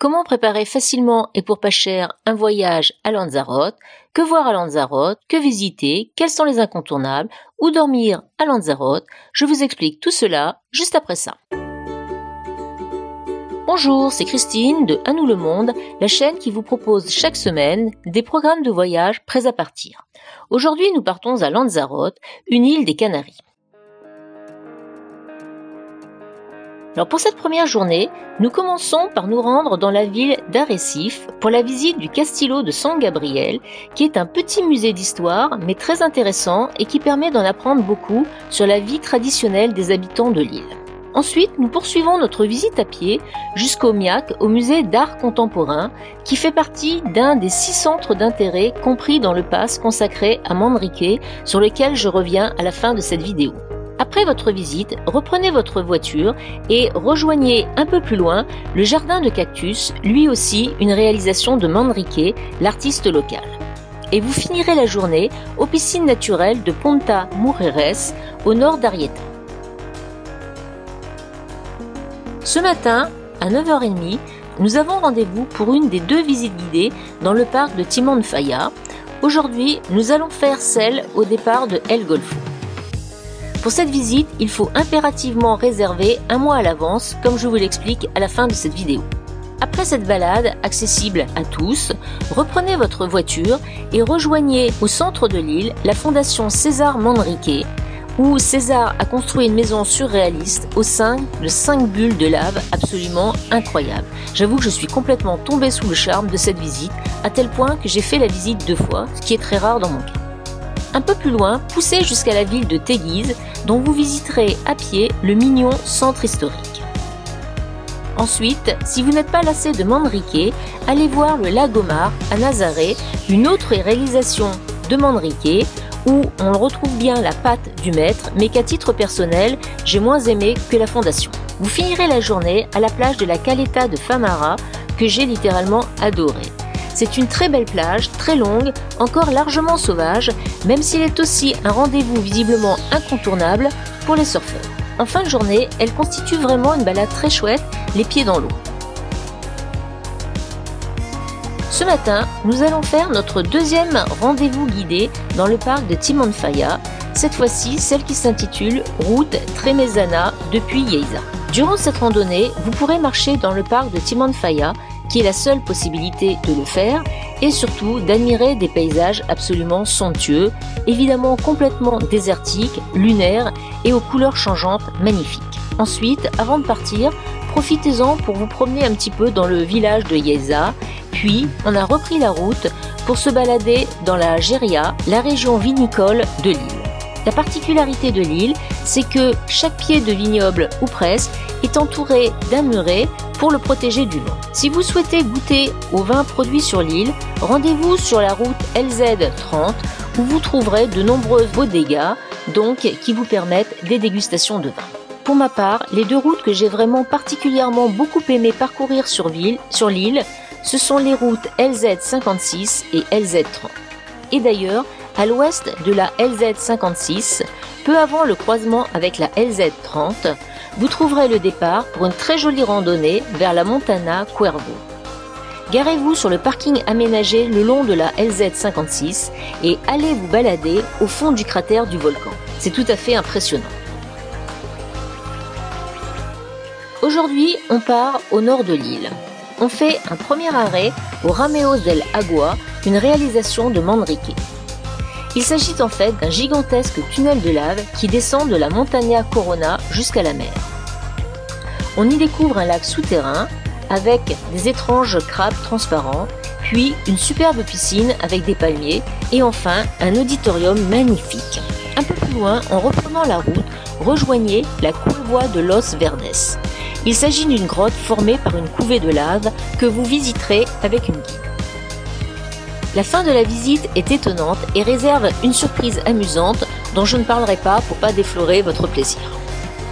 Comment préparer facilement et pour pas cher un voyage à Lanzarote? Que voir à Lanzarote? Que visiter? Quels sont les incontournables? Où dormir à Lanzarote? Je vous explique tout cela juste après ça. Bonjour, c'est Christine de À nous le monde, la chaîne qui vous propose chaque semaine des programmes de voyage prêts à partir. Aujourd'hui, nous partons à Lanzarote, une île des Canaries. Alors pour cette première journée, nous commençons par nous rendre dans la ville d'Arrecife pour la visite du Castillo de San Gabriel, qui est un petit musée d'histoire mais très intéressant et qui permet d'en apprendre beaucoup sur la vie traditionnelle des habitants de l'île. Ensuite, nous poursuivons notre visite à pied jusqu'au MIAC, au musée d'art contemporain, qui fait partie d'un des 6 centres d'intérêt compris dans le pass consacré à Manrique, sur lequel je reviens à la fin de cette vidéo. Après votre visite, reprenez votre voiture et rejoignez un peu plus loin le jardin de cactus, lui aussi une réalisation de Manrique, l'artiste local. Et vous finirez la journée aux piscines naturelles de Ponta Mujeres, au nord d'Arrieta. Ce matin, à 9h30, nous avons rendez-vous pour une des 2 visites guidées dans le parc de Timon Faya. Aujourd'hui, nous allons faire celle au départ de El Golfo. Pour cette visite, il faut impérativement réserver un mois à l'avance, comme je vous l'explique à la fin de cette vidéo. Après cette balade, accessible à tous, reprenez votre voiture et rejoignez au centre de l'île la fondation César Manrique, où César a construit une maison surréaliste au sein de 5 bulles de lave absolument incroyables. J'avoue que je suis complètement tombée sous le charme de cette visite, à tel point que j'ai fait la visite 2 fois, ce qui est très rare dans mon cas. Un peu plus loin, poussez jusqu'à la ville de Teguise, dont vous visiterez à pied le mignon centre historique. Ensuite, si vous n'êtes pas lassé de Manrique, allez voir le Lagomar à Nazaré, une autre réalisation de Manrique, où on retrouve bien la patte du maître, mais qu'à titre personnel, j'ai moins aimé que la fondation. Vous finirez la journée à la plage de la Caleta de Famara, que j'ai littéralement adoré. C'est une très belle plage, très longue, encore largement sauvage, même s'il est aussi un rendez-vous visiblement incontournable pour les surfeurs. En fin de journée, elle constitue vraiment une balade très chouette, les pieds dans l'eau. Ce matin, nous allons faire notre 2e rendez-vous guidé dans le parc de Timon Faya, cette fois-ci celle qui s'intitule Route Tremezana depuis Yeiza. Durant cette randonnée, vous pourrez marcher dans le parc de Timon Faya, qui est la seule possibilité de le faire, et surtout d'admirer des paysages absolument somptueux, évidemment complètement désertiques, lunaires et aux couleurs changeantes magnifiques. Ensuite, avant de partir, profitez-en pour vous promener un petit peu dans le village de Yeiza, puis on a repris la route pour se balader dans la Jeria, la région vinicole de l'île. La particularité de l'île, c'est que chaque pied de vignoble, ou presque, est entouré d'un muret pour le protéger du vent. Si vous souhaitez goûter aux vins produits sur l'île, rendez-vous sur la route LZ30 où vous trouverez de nombreuses bodegas, donc qui vous permettent des dégustations de vin. Pour ma part, les 2 routes que j'ai vraiment particulièrement beaucoup aimé parcourir sur l'île, ce sont les routes LZ56 et LZ30. Et d'ailleurs, à l'ouest de la LZ56, peu avant le croisement avec la LZ30, vous trouverez le départ pour une très jolie randonnée vers la Montana Cuervo. Garez-vous sur le parking aménagé le long de la LZ56 et allez vous balader au fond du cratère du volcan. C'est tout à fait impressionnant. Aujourd'hui, on part au nord de l'île. On fait un premier arrêt au Rameos del Agua, une réalisation de Manrique. Il s'agit en fait d'un gigantesque tunnel de lave qui descend de la Montaña Corona jusqu'à la mer. On y découvre un lac souterrain avec des étranges crabes transparents, puis une superbe piscine avec des palmiers et enfin un auditorium magnifique. Un peu plus loin, en reprenant la route, rejoignez la Cueva de los Verdes. Il s'agit d'une grotte formée par une couvée de lave que vous visiterez avec une guide. La fin de la visite est étonnante et réserve une surprise amusante dont je ne parlerai pas pour pas déflorer votre plaisir.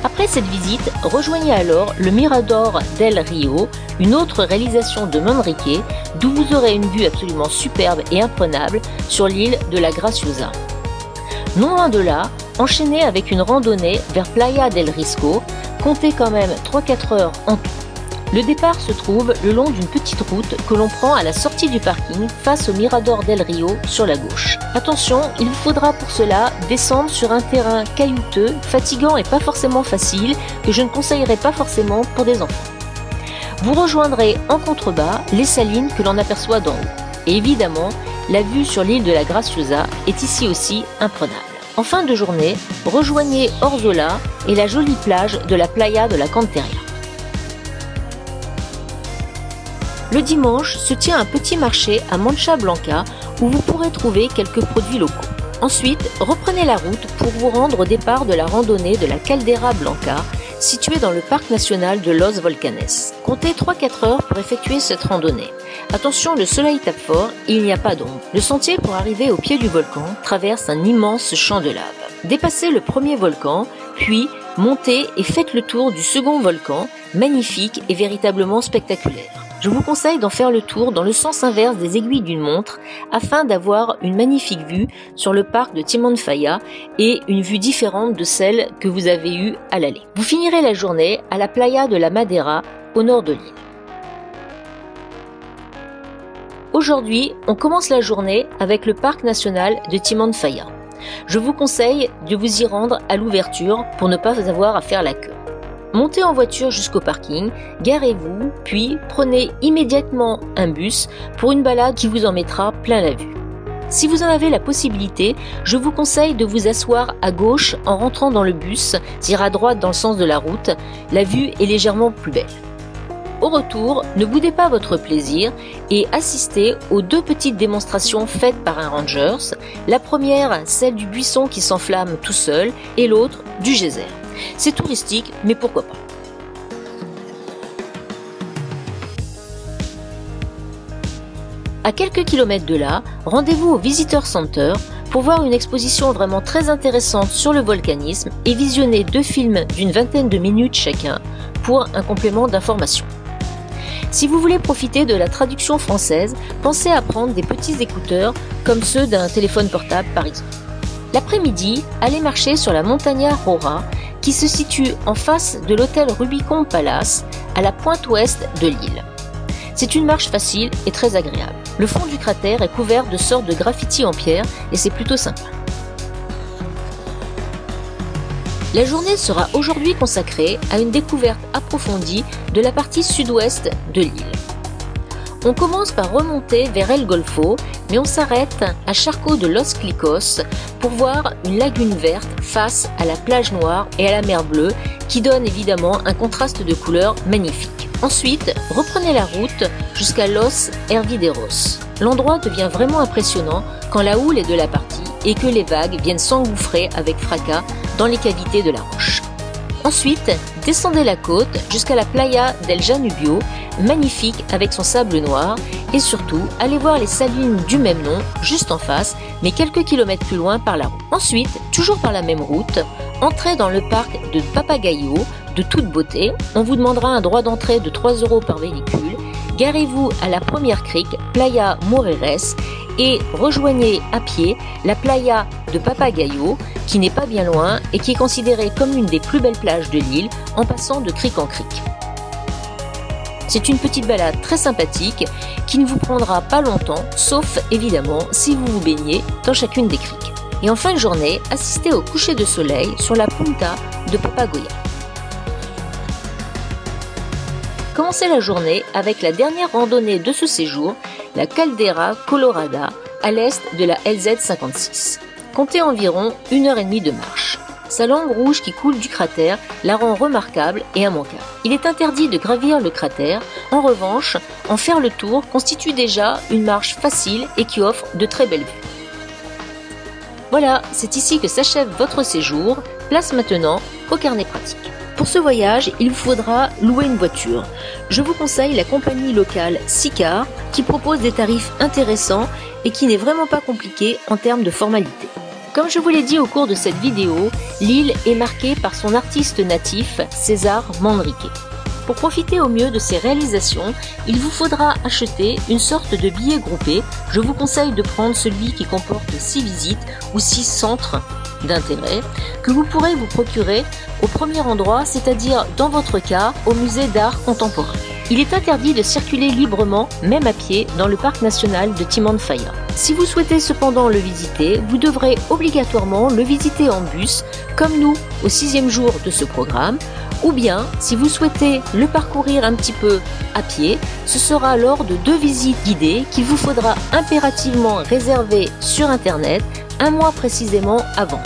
Après cette visite, rejoignez alors le Mirador del Rio, une autre réalisation de Manrique, d'où vous aurez une vue absolument superbe et imprenable sur l'île de la Graciosa. Non loin de là, enchaînez avec une randonnée vers Playa del Risco, comptez quand même 3-4 heures en tout. Le départ se trouve le long d'une petite route que l'on prend à la sortie du parking face au Mirador del Rio sur la gauche. Attention, il vous faudra pour cela descendre sur un terrain caillouteux, fatigant et pas forcément facile, que je ne conseillerais pas forcément pour des enfants. Vous rejoindrez en contrebas les salines que l'on aperçoit d'en haut. Et évidemment, la vue sur l'île de la Graciosa est ici aussi imprenable. En fin de journée, rejoignez Orzola et la jolie plage de la Playa de la Canteria. Le dimanche se tient un petit marché à Mancha Blanca où vous pourrez trouver quelques produits locaux. Ensuite, reprenez la route pour vous rendre au départ de la randonnée de la Caldera Blanca, située dans le parc national de Los Volcanes. Comptez 3-4 heures pour effectuer cette randonnée. Attention, le soleil tape fort et il n'y a pas d'ombre. Le sentier pour arriver au pied du volcan traverse un immense champ de lave. Dépassez le premier volcan, puis montez et faites le tour du second volcan, magnifique et véritablement spectaculaire. Je vous conseille d'en faire le tour dans le sens inverse des aiguilles d'une montre afin d'avoir une magnifique vue sur le parc de Timón Faya et une vue différente de celle que vous avez eue à l'aller. Vous finirez la journée à la Playa de la Madeira au nord de l'île. Aujourd'hui, on commence la journée avec le parc national de Timón Faya. Je vous conseille de vous y rendre à l'ouverture pour ne pas avoir à faire la queue. Montez en voiture jusqu'au parking, garez-vous, puis prenez immédiatement un bus pour une balade qui vous en mettra plein la vue. Si vous en avez la possibilité, je vous conseille de vous asseoir à gauche en rentrant dans le bus, tir à droite dans le sens de la route, la vue est légèrement plus belle. Au retour, ne boudez pas votre plaisir et assistez aux 2 petites démonstrations faites par un rangers, la première celle du buisson qui s'enflamme tout seul et l'autre du geyser. C'est touristique, mais pourquoi pas. À quelques kilomètres de là, rendez-vous au Visitor Center pour voir une exposition vraiment très intéressante sur le volcanisme et visionner 2 films d'une vingtaine de minutes chacun pour un complément d'information. Si vous voulez profiter de la traduction française, pensez à prendre des petits écouteurs comme ceux d'un téléphone portable par exemple. L'après-midi, allez marcher sur la Montaña Roja qui se situe en face de l'hôtel Rubicon Palace à la pointe ouest de l'île. C'est une marche facile et très agréable. Le fond du cratère est couvert de sortes de graffitis en pierre et c'est plutôt sympa. La journée sera aujourd'hui consacrée à une découverte approfondie de la partie sud-ouest de l'île. On commence par remonter vers El Golfo, mais on s'arrête à Charco de Los Clicos pour voir une lagune verte face à la plage noire et à la mer bleue qui donne évidemment un contraste de couleurs magnifique. Ensuite, reprenez la route jusqu'à Los Hervideros. L'endroit devient vraiment impressionnant quand la houle est de la partie et que les vagues viennent s'engouffrer avec fracas dans les cavités de la roche. Ensuite, descendez la côte jusqu'à la Playa del Janubio, magnifique avec son sable noir, et surtout, allez voir les salines du même nom, juste en face, mais quelques kilomètres plus loin par la route. Ensuite, toujours par la même route, entrez dans le parc de Papagayo, de toute beauté. On vous demandera un droit d'entrée de 3 € par véhicule. Garez-vous à la première crique, Playa Moreres, et rejoignez à pied la Playa de Papagayo, qui n'est pas bien loin et qui est considérée comme l'une des plus belles plages de l'île en passant de crique en crique. C'est une petite balade très sympathique qui ne vous prendra pas longtemps, sauf évidemment si vous vous baignez dans chacune des criques. Et en fin de journée, assistez au coucher de soleil sur la Punta de Papagoya. Commencez la journée avec la dernière randonnée de ce séjour, la Caldera Colorada, à l'est de la LZ56. Comptez environ 1h30 de marche. Sa langue rouge qui coule du cratère la rend remarquable et immanquable. Il est interdit de gravir le cratère. En revanche, en faire le tour constitue déjà une marche facile et qui offre de très belles vues. Voilà, c'est ici que s'achève votre séjour. Place maintenant au carnet pratique. Pour ce voyage, il vous faudra louer une voiture. Je vous conseille la compagnie locale Sicar qui propose des tarifs intéressants et qui n'est vraiment pas compliqué en termes de formalités. Comme je vous l'ai dit au cours de cette vidéo, l'île est marquée par son artiste natif, César Manrique. Pour profiter au mieux de ses réalisations, il vous faudra acheter une sorte de billet groupé. Je vous conseille de prendre celui qui comporte 6 visites ou 6 centres d'intérêt que vous pourrez vous procurer au premier endroit, c'est-à-dire dans votre cas au musée d'art contemporain. Il est interdit de circuler librement, même à pied, dans le parc national de Timanfaya. Si vous souhaitez cependant le visiter, vous devrez obligatoirement le visiter en bus, comme nous au 6e jour de ce programme, ou bien, si vous souhaitez le parcourir un petit peu à pied, ce sera lors de 2 visites guidées qu'il vous faudra impérativement réserver sur Internet un mois précisément avant.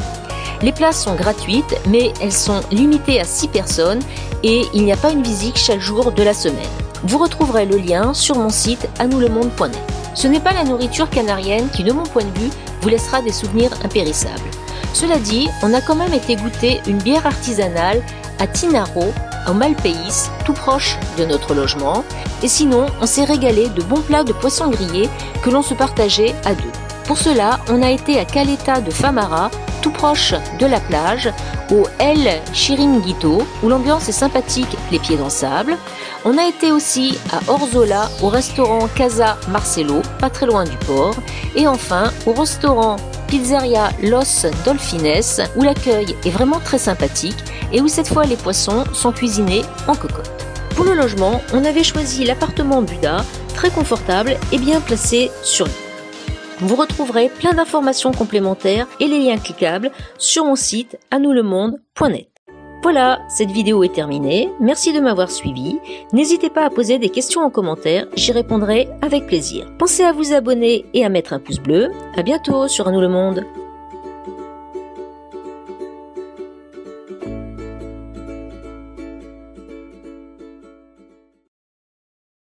Les places sont gratuites, mais elles sont limitées à 6 personnes et il n'y a pas une visite chaque jour de la semaine. Vous retrouverez le lien sur mon site anoulemonde.net. Ce n'est pas la nourriture canarienne qui, de mon point de vue, vous laissera des souvenirs impérissables. Cela dit, on a quand même été goûter une bière artisanale à Tinaro, au Malpaís, tout proche de notre logement. Et sinon, on s'est régalé de bons plats de poisson grillé que l'on se partageait à 2. Pour cela, on a été à Caleta de Famara, tout proche de la plage, au El Chiringuito, où l'ambiance est sympathique, les pieds dans le sable. On a été aussi à Orzola, au restaurant Casa Marcelo, pas très loin du port. Et enfin, au restaurant Pizzeria Los Dolphines, où l'accueil est vraiment très sympathique et où cette fois les poissons sont cuisinés en cocotte. Pour le logement, on avait choisi l'appartement Buda, très confortable et bien placé sur l'île. Vous retrouverez plein d'informations complémentaires et les liens cliquables sur mon site anoulemonde.net. Voilà, cette vidéo est terminée. Merci de m'avoir suivi. N'hésitez pas à poser des questions en commentaire, j'y répondrai avec plaisir. Pensez à vous abonner et à mettre un pouce bleu. À bientôt sur À nous le monde.